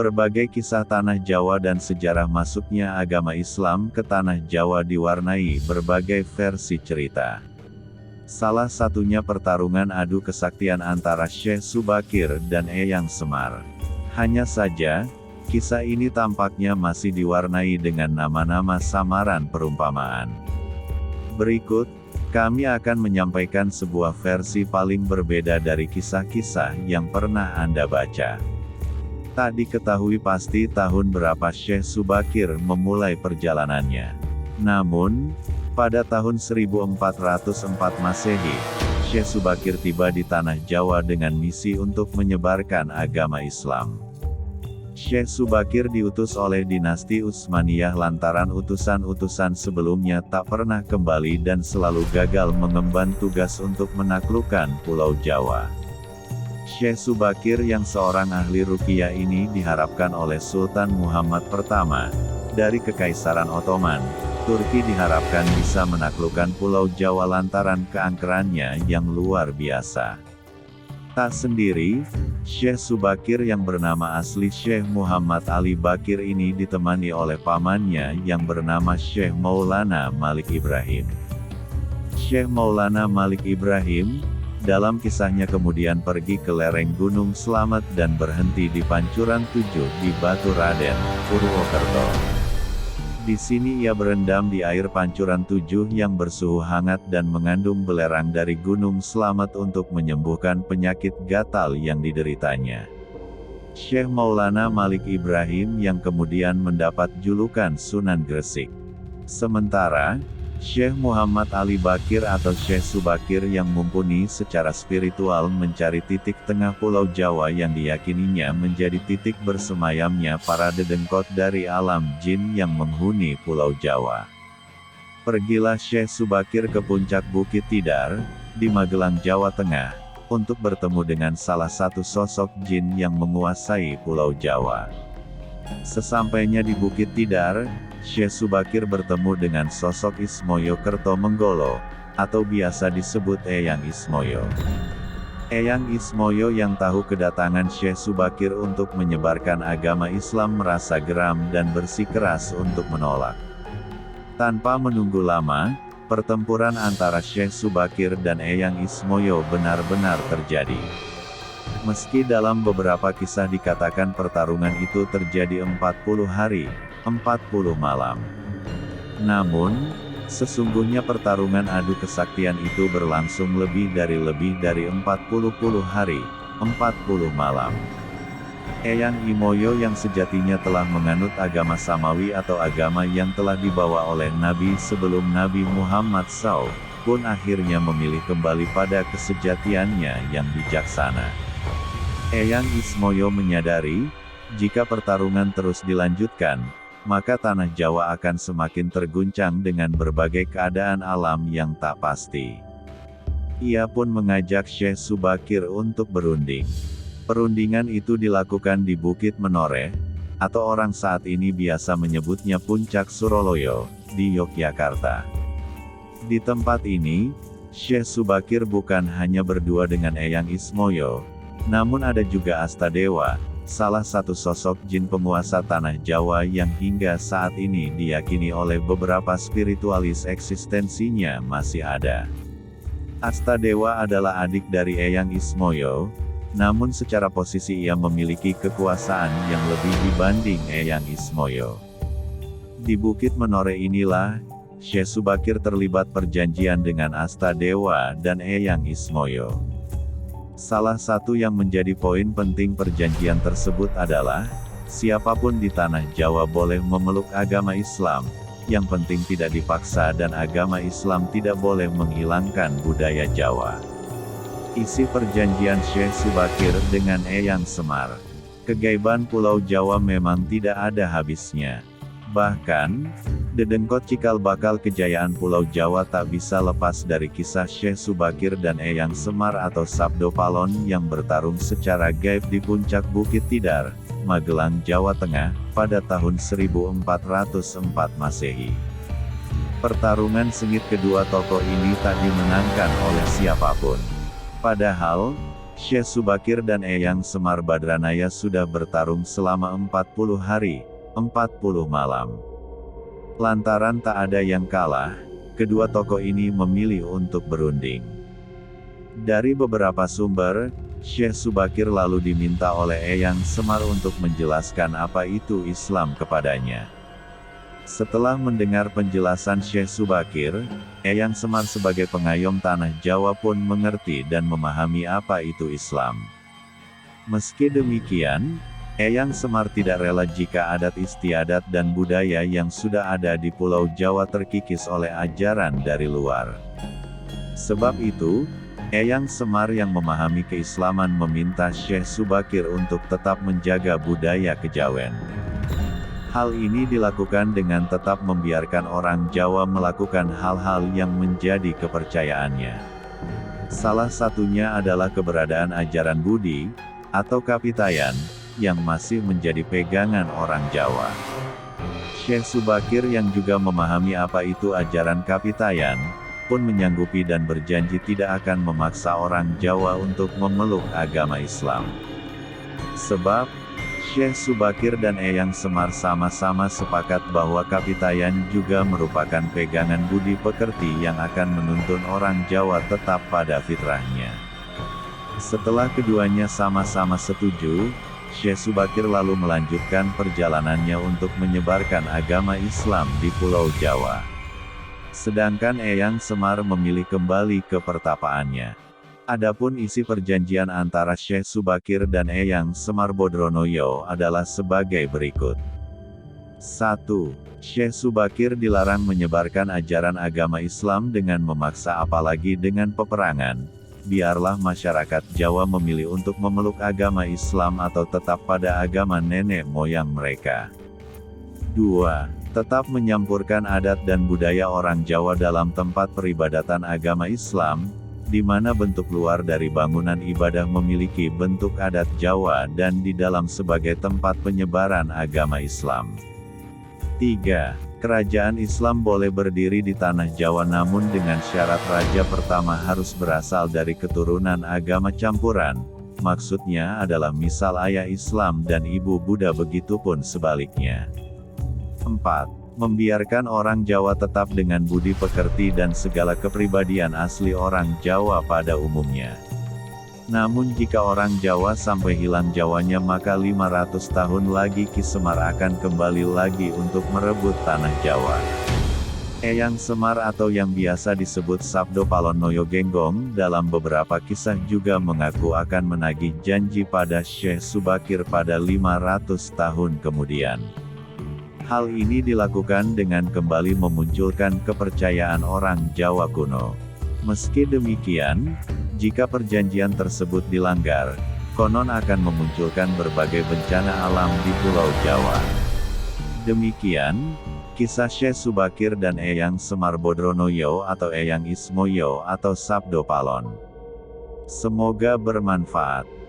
Berbagai kisah tanah Jawa dan sejarah masuknya agama Islam ke tanah Jawa diwarnai berbagai versi cerita. Salah satunya pertarungan adu kesaktian antara Syekh Subakir dan Eyang Semar. Hanya saja, kisah ini tampaknya masih diwarnai dengan nama-nama samaran perumpamaan. Berikut, kami akan menyampaikan sebuah versi paling berbeda dari kisah-kisah yang pernah Anda baca. Tak diketahui pasti tahun berapa Syekh Subakir memulai perjalanannya. Namun, pada tahun 1404 Masehi, Syekh Subakir tiba di tanah Jawa dengan misi untuk menyebarkan agama Islam. Syekh Subakir diutus oleh dinasti Utsmaniyah lantaran utusan-utusan sebelumnya tak pernah kembali dan selalu gagal mengemban tugas untuk menaklukkan Pulau Jawa. Syekh Subakir yang seorang ahli ruqyah ini diharapkan oleh Sultan Muhammad I, dari Kekaisaran Ottoman, Turki diharapkan bisa menaklukkan Pulau Jawa lantaran keangkerannya yang luar biasa. Tak sendiri, Syekh Subakir yang bernama asli Syekh Muhammad Ali Bakir ini ditemani oleh pamannya yang bernama Syekh Maulana Malik Ibrahim. Syekh Maulana Malik Ibrahim, dalam kisahnya kemudian pergi ke lereng Gunung Slamet dan berhenti di Pancuran 7 di Batu Raden, Purwokerto. Di sini ia berendam di air Pancuran 7 yang bersuhu hangat dan mengandung belerang dari Gunung Slamet untuk menyembuhkan penyakit gatal yang dideritanya. Syekh Maulana Malik Ibrahim yang kemudian mendapat julukan Sunan Gresik. Sementara, Syekh Muhammad Ali Bakir atau Syekh Subakir yang mumpuni secara spiritual mencari titik tengah Pulau Jawa yang diyakininya menjadi titik bersemayamnya para dedengkot dari alam jin yang menghuni Pulau Jawa. Pergilah Syekh Subakir ke puncak Bukit Tidar, di Magelang, Jawa Tengah, untuk bertemu dengan salah satu sosok jin yang menguasai Pulau Jawa. Sesampainya di Bukit Tidar, Syekh Subakir bertemu dengan sosok Ismoyo Kertomenggolo, atau biasa disebut Eyang Ismoyo. Eyang Ismoyo yang tahu kedatangan Syekh Subakir untuk menyebarkan agama Islam merasa geram dan bersikeras untuk menolak. Tanpa menunggu lama, pertempuran antara Syekh Subakir dan Eyang Ismoyo benar-benar terjadi. Meski dalam beberapa kisah dikatakan pertarungan itu terjadi 40 hari, 40 malam. Namun, sesungguhnya pertarungan adu kesaktian itu berlangsung lebih dari 40 hari, 40 malam. Eyang Imoyo yang sejatinya telah menganut agama Samawi atau agama yang telah dibawa oleh Nabi sebelum Nabi Muhammad SAW, pun akhirnya memilih kembali pada kesejatiannya yang bijaksana. Eyang Ismoyo menyadari, jika pertarungan terus dilanjutkan, maka tanah Jawa akan semakin terguncang dengan berbagai keadaan alam yang tak pasti. Ia pun mengajak Syekh Subakir untuk berunding. Perundingan itu dilakukan di Bukit Menoreh, atau orang saat ini biasa menyebutnya Puncak Suroloyo, di Yogyakarta. Di tempat ini, Syekh Subakir bukan hanya berdua dengan Eyang Ismoyo, namun ada juga Astadewa, salah satu sosok jin penguasa tanah Jawa yang hingga saat ini diyakini oleh beberapa spiritualis eksistensinya masih ada. Astadewa adalah adik dari Eyang Ismoyo, namun secara posisi ia memiliki kekuasaan yang lebih dibanding Eyang Ismoyo. Di Bukit Menoreh inilah, Syekh Subakir terlibat perjanjian dengan Astadewa dan Eyang Ismoyo. Salah satu yang menjadi poin penting perjanjian tersebut adalah, siapapun di tanah Jawa boleh memeluk agama Islam, yang penting tidak dipaksa dan agama Islam tidak boleh menghilangkan budaya Jawa. Isi perjanjian Syekh Subakir dengan Eyang Semar. Kegaiban Pulau Jawa memang tidak ada habisnya. Bahkan, dedengkot cikal bakal kejayaan Pulau Jawa tak bisa lepas dari kisah Syekh Subakir dan Eyang Semar atau Sabdo Palon yang bertarung secara gaib di puncak Bukit Tidar, Magelang, Jawa Tengah, pada tahun 1404 Masehi. Pertarungan sengit kedua tokoh ini tak dimenangkan oleh siapapun. Padahal, Syekh Subakir dan Eyang Semar Badranaya sudah bertarung selama 40 hari, 40 malam. Lantaran tak ada yang kalah, kedua tokoh ini memilih untuk berunding. Dari beberapa sumber, Syekh Subakir lalu diminta oleh Eyang Semar untuk menjelaskan apa itu Islam kepadanya. Setelah mendengar penjelasan Syekh Subakir, Eyang Semar sebagai pengayom tanah Jawa pun mengerti dan memahami apa itu Islam. Meski demikian, Eyang Semar tidak rela jika adat istiadat dan budaya yang sudah ada di Pulau Jawa terkikis oleh ajaran dari luar. Sebab itu, Eyang Semar yang memahami keislaman meminta Syekh Subakir untuk tetap menjaga budaya kejawen. Hal ini dilakukan dengan tetap membiarkan orang Jawa melakukan hal-hal yang menjadi kepercayaannya. Salah satunya adalah keberadaan ajaran Budi, atau Kapitayan, yang masih menjadi pegangan orang Jawa. Syekh Subakir yang juga memahami apa itu ajaran Kapitayan, pun menyanggupi dan berjanji tidak akan memaksa orang Jawa untuk memeluk agama Islam. Sebab, Syekh Subakir dan Eyang Semar sama-sama sepakat bahwa Kapitayan juga merupakan pegangan budi pekerti yang akan menuntun orang Jawa tetap pada fitrahnya. Setelah keduanya sama-sama setuju, Syekh Subakir lalu melanjutkan perjalanannya untuk menyebarkan agama Islam di Pulau Jawa. Sedangkan Eyang Semar memilih kembali ke pertapaannya. Adapun isi perjanjian antara Syekh Subakir dan Eyang Semar Badranaya adalah sebagai berikut. 1. Syekh Subakir dilarang menyebarkan ajaran agama Islam dengan memaksa apalagi dengan peperangan. Biarlah masyarakat Jawa memilih untuk memeluk agama Islam atau tetap pada agama nenek moyang mereka. 2. Tetap menyampurkan adat dan budaya orang Jawa dalam tempat peribadatan agama Islam, di mana bentuk luar dari bangunan ibadah memiliki bentuk adat Jawa dan di dalam sebagai tempat penyebaran agama Islam. 3. Kerajaan Islam boleh berdiri di tanah Jawa namun dengan syarat raja pertama harus berasal dari keturunan agama campuran, maksudnya adalah misal ayah Islam dan ibu Buddha begitupun sebaliknya. 4. Membiarkan orang Jawa tetap dengan budi pekerti dan segala kepribadian asli orang Jawa pada umumnya. Namun jika orang Jawa sampai hilang Jawanya maka 500 tahun lagi Ki Semar akan kembali lagi untuk merebut tanah Jawa. Eyang Semar atau yang biasa disebut Sabdo Palon Noyo Genggong dalam beberapa kisah juga mengaku akan menagih janji pada Syekh Subakir pada 500 tahun kemudian. Hal ini dilakukan dengan kembali memunculkan kepercayaan orang Jawa kuno. Meski demikian, jika perjanjian tersebut dilanggar, konon akan memunculkan berbagai bencana alam di Pulau Jawa. Demikian, kisah Syekh Subakir dan Eyang Semar Badranaya atau Eyang Ismoyo atau Sabdo Palon. Semoga bermanfaat.